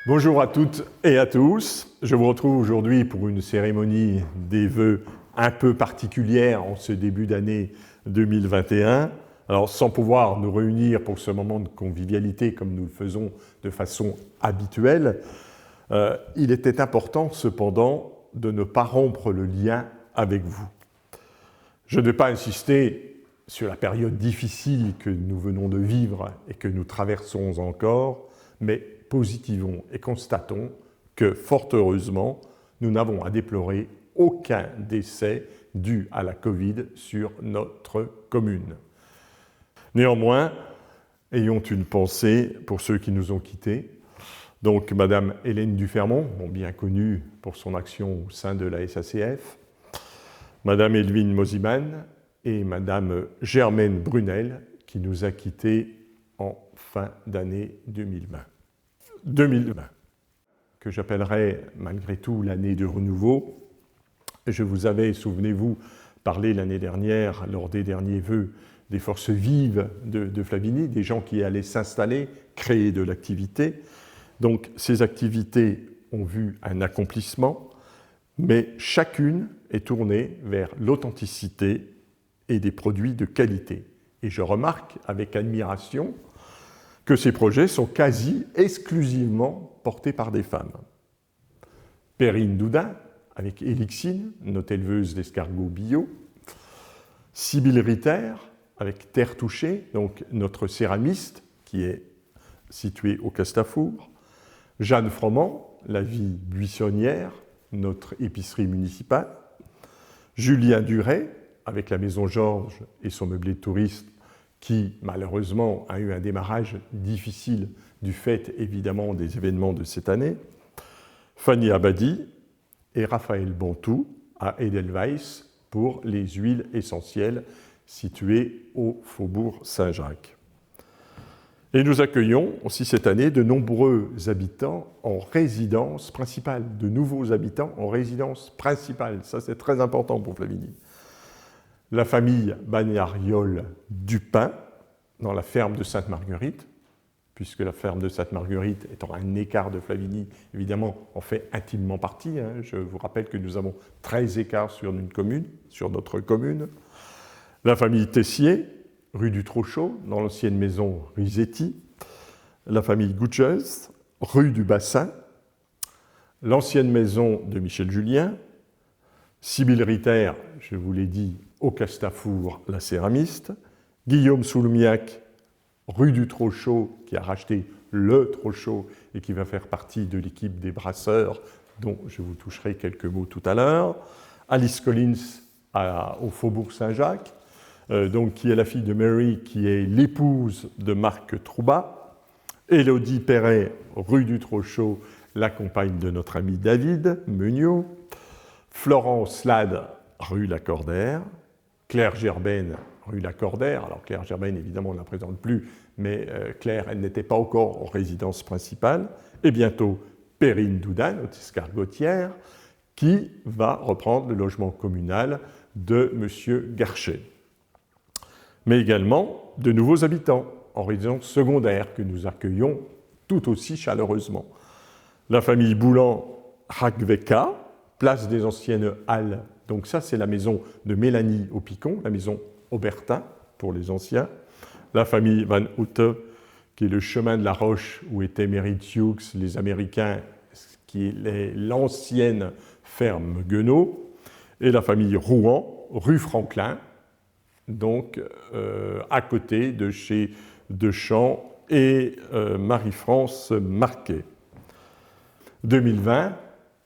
Bonjour à toutes et à tous. Je vous retrouve aujourd'hui pour une cérémonie des vœux un peu particulière en ce début d'année 2021. Alors, sans pouvoir nous réunir pour ce moment de convivialité comme nous le faisons de façon habituelle, il était important cependant de ne pas rompre le lien avec vous. Je ne vais pas insister sur la période difficile que nous venons de vivre et que nous traversons encore, mais positivons et constatons que, fort heureusement, nous n'avons à déplorer aucun décès dû à la Covid sur notre commune. Néanmoins, ayons une pensée pour ceux qui nous ont quittés. Donc, Madame Hélène Dufermont, bien connue pour son action au sein de la SACF, Madame Edwine Mosiman et Madame Germaine Brunel, qui nous a quittés en fin d'année 2020. 2020, que j'appellerai malgré tout l'année de renouveau. Je vous avais, souvenez-vous, parlé l'année dernière, lors des derniers vœux, des forces vives de Flavigny, des gens qui allaient s'installer, créer de l'activité. Donc ces activités ont vu un accomplissement, mais chacune est tournée vers l'authenticité et des produits de qualité. Et je remarque avec admiration que ces projets sont quasi exclusivement portés par des femmes. Perrine Doudin, avec Elixine, notre éleveuse d'escargots bio. Sibylle Ritter, avec Terre Touchée, donc notre céramiste, qui est située au Castafour. Jeanne Froment, la vie buissonnière, notre épicerie municipale. Julien Duret, avec la Maison Georges et son meublé de tourisme, qui malheureusement a eu un démarrage difficile du fait évidemment des événements de cette année, Fanny Abadi et Raphaël Bontou à Edelweiss pour les huiles essentielles situées au Faubourg Saint-Jacques. Et nous accueillons aussi cette année de nombreux habitants en résidence principale, de nouveaux habitants en résidence principale. Ça, c'est très important pour Flavigny. La famille Bagnariol-Dupin, dans la ferme de Sainte-Marguerite, puisque la ferme de Sainte-Marguerite, étant un écart de Flavigny, évidemment, en fait intimement partie. Je vous rappelle que nous avons 13 écarts sur notre commune. La famille Tessier, rue du Trochot, dans l'ancienne maison Risetti. La famille Goucheuse, rue du Bassin. L'ancienne maison de Michel Julien. Sibylle Ritter, je vous l'ai dit, au Castafour, la céramiste. Guillaume Soulmiac, rue du Trochot, qui a racheté le Trochot et qui va faire partie de l'équipe des brasseurs, dont je vous toucherai quelques mots tout à l'heure. Alice Collins au Faubourg Saint-Jacques, qui est la fille de Mary, qui est l'épouse de Marc Troubat. Élodie Perret, rue du Trochot, la compagne de notre ami David Meuniot. Florence Lade, rue Lacordaire. Claire Gerbaine, rue Lacordaire. Alors Claire Gerbaine, évidemment, on ne la présente plus, mais Claire, elle n'était pas encore en résidence principale. Et bientôt, Perrine Doudin, notre escargotière, qui va reprendre le logement communal de M. Garchet. Mais également de nouveaux habitants en résidence secondaire que nous accueillons tout aussi chaleureusement. La famille Boulan-Rakveka, place des anciennes Halles. Donc ça, c'est la maison de Mélanie au Picon, la maison Aubertin pour les anciens. La famille Van Houte, qui est le chemin de la Roche où étaient Mary Hughes, les Américains, qui est l'ancienne ferme Guenot. Et la famille Rouen, rue Franklin, donc à côté de chez Deschamps et Marie-France Marquet. 2020,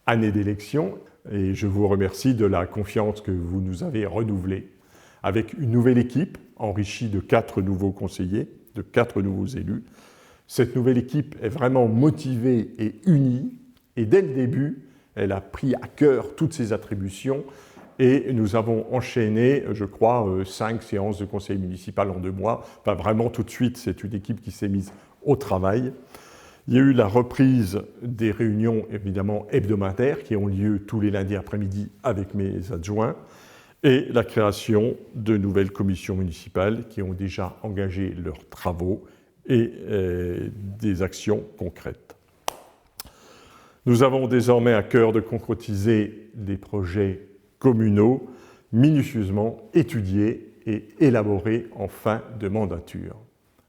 année d'élection, et je vous remercie de la confiance que vous nous avez renouvelée, avec une nouvelle équipe enrichie de 4 nouveaux conseillers, de 4 nouveaux élus. Cette nouvelle équipe est vraiment motivée et unie, et dès le début, elle a pris à cœur toutes ses attributions, et nous avons enchaîné, je crois, 5 séances de conseil municipal en 2 mois. Enfin, vraiment, tout de suite, c'est une équipe qui s'est mise au travail. Il y a eu la reprise des réunions, évidemment, hebdomadaires qui ont lieu tous les lundis après-midi avec mes adjoints et la création de nouvelles commissions municipales qui ont déjà engagé leurs travaux et des actions concrètes. Nous avons désormais à cœur de concrétiser des projets communaux minutieusement étudiés et élaborés en fin de mandature.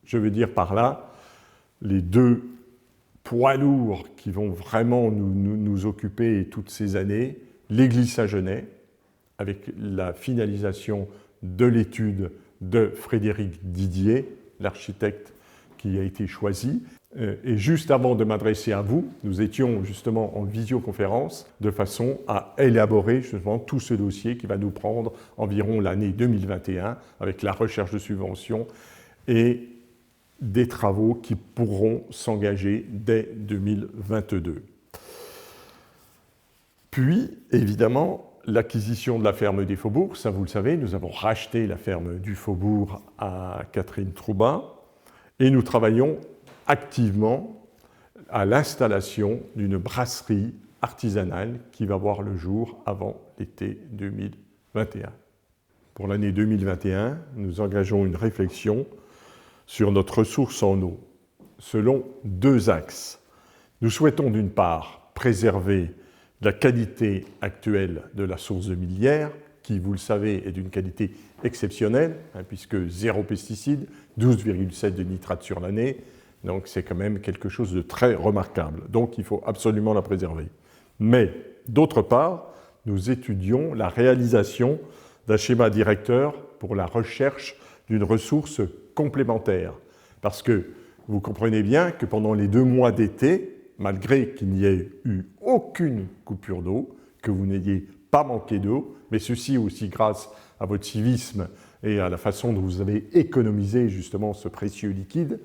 Je veux dire par là les deux poids lourds qui vont vraiment nous occuper toutes ces années, l'église Saint-Genès, avec la finalisation de l'étude de Frédéric Didier, l'architecte qui a été choisi. Et juste avant de m'adresser à vous, nous étions justement en visioconférence de façon à élaborer justement tout ce dossier qui va nous prendre environ l'année 2021 avec la recherche de subventions et des travaux qui pourront s'engager dès 2022. Puis, évidemment, l'acquisition de la ferme des Faubourgs, ça vous le savez, nous avons racheté la ferme du Faubourg à Catherine Troubat et nous travaillons activement à l'installation d'une brasserie artisanale qui va voir le jour avant l'été 2021. Pour l'année 2021, nous engageons une réflexion sur notre ressource en eau, selon deux axes. Nous souhaitons d'une part préserver la qualité actuelle de la source de Millières, qui, vous le savez, est d'une qualité exceptionnelle, puisque 0 pesticides, 12,7 de nitrate sur l'année, donc c'est quand même quelque chose de très remarquable. Donc il faut absolument la préserver. Mais, d'autre part, nous étudions la réalisation d'un schéma directeur pour la recherche d'une ressource complémentaire. Parce que vous comprenez bien que pendant les 2 mois d'été, malgré qu'il n'y ait eu aucune coupure d'eau, que vous n'ayez pas manqué d'eau, mais ceci aussi grâce à votre civisme et à la façon dont vous avez économisé justement ce précieux liquide,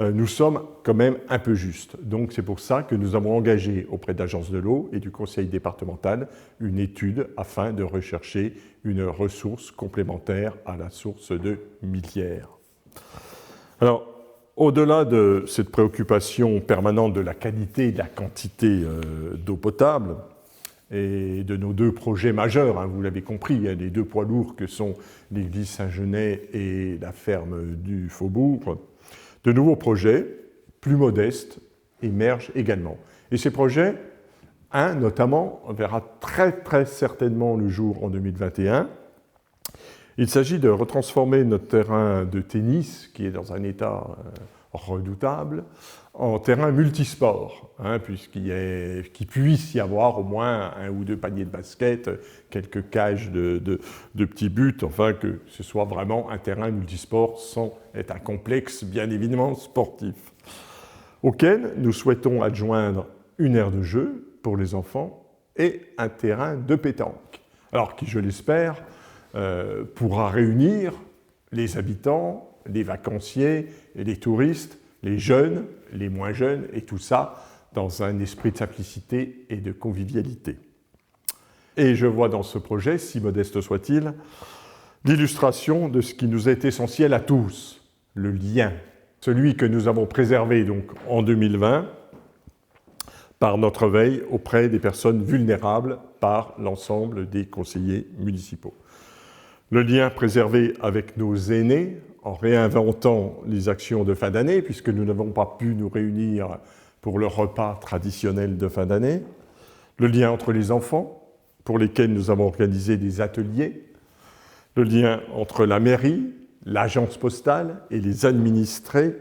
nous sommes quand même un peu justes. Donc c'est pour ça que nous avons engagé auprès de l'Agence de l'eau et du Conseil départemental une étude afin de rechercher une ressource complémentaire à la source de Millières. Alors, au-delà de cette préoccupation permanente de la qualité et de la quantité d'eau potable, et de nos 2 projets majeurs, vous l'avez compris, les 2 poids lourds que sont l'église Saint-Genès et la ferme du Faubourg, de nouveaux projets, plus modestes, émergent également. Et ces projets, un notamment, verra très certainement le jour en 2021. Il s'agit de retransformer notre terrain de tennis, qui est dans un état redoutable, en terrain multisport, qu'il puisse y avoir au moins 1 ou 2 paniers de basket, quelques cages de petits buts, enfin que ce soit vraiment un terrain multisport sans être un complexe, bien évidemment, sportif, auquel nous souhaitons adjoindre une aire de jeu pour les enfants et un terrain de pétanque. Alors qui, je l'espère, pourra réunir les habitants, les vacanciers et les touristes, les jeunes, les moins jeunes, et tout ça dans un esprit de simplicité et de convivialité. Et je vois dans ce projet, si modeste soit-il, l'illustration de ce qui nous est essentiel à tous, le lien, celui que nous avons préservé donc en 2020 par notre veille auprès des personnes vulnérables par l'ensemble des conseillers municipaux. Le lien préservé avec nos aînés, en réinventant les actions de fin d'année, puisque nous n'avons pas pu nous réunir pour le repas traditionnel de fin d'année. Le lien entre les enfants, pour lesquels nous avons organisé des ateliers. Le lien entre la mairie, l'agence postale et les administrés,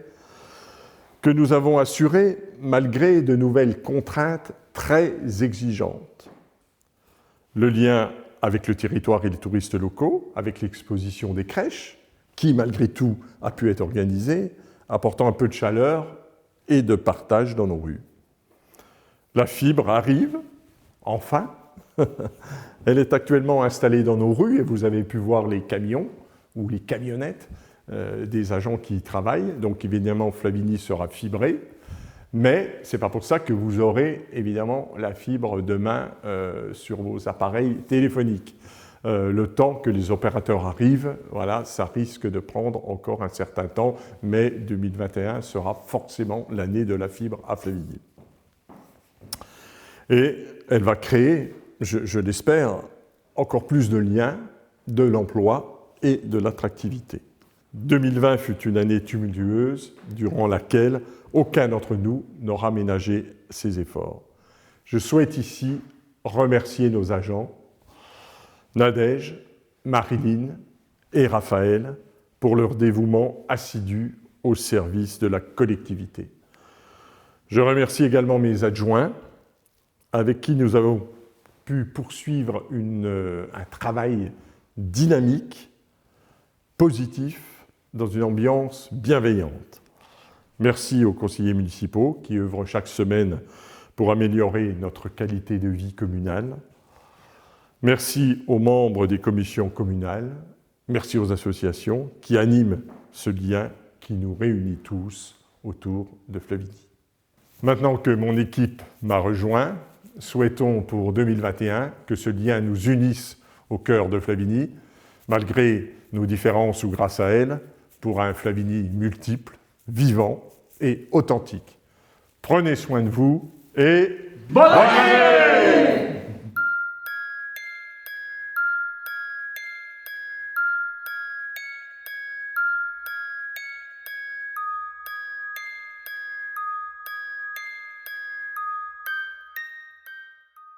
que nous avons assuré malgré de nouvelles contraintes très exigeantes. Le lien avec le territoire et les touristes locaux, avec l'exposition des crèches, qui, malgré tout, a pu être organisée, apportant un peu de chaleur et de partage dans nos rues. La fibre arrive, enfin. Elle est actuellement installée dans nos rues, et vous avez pu voir les camions ou les camionnettes des agents qui y travaillent. Donc, évidemment, Flavigny sera fibré. Mais ce n'est pas pour ça que vous aurez évidemment la fibre demain sur vos appareils téléphoniques. Le temps que les opérateurs arrivent, voilà, ça risque de prendre encore un certain temps, mais 2021 sera forcément l'année de la fibre à Flavigny. Et elle va créer, je l'espère, encore plus de liens, de l'emploi et de l'attractivité. 2020 fut une année tumultueuse durant laquelle aucun d'entre nous n'aura ménagé ses efforts. Je souhaite ici remercier nos agents, Nadège, Marilyn et Raphaël, pour leur dévouement assidu au service de la collectivité. Je remercie également mes adjoints, avec qui nous avons pu poursuivre un travail dynamique, positif, dans une ambiance bienveillante. Merci aux conseillers municipaux qui œuvrent chaque semaine pour améliorer notre qualité de vie communale. Merci aux membres des commissions communales. Merci aux associations qui animent ce lien qui nous réunit tous autour de Flavigny. Maintenant que mon équipe m'a rejoint, souhaitons pour 2021 que ce lien nous unisse au cœur de Flavigny, malgré nos différences ou grâce à elles, pour un Flavigny multiple, vivant et authentique. Prenez soin de vous et bonne année!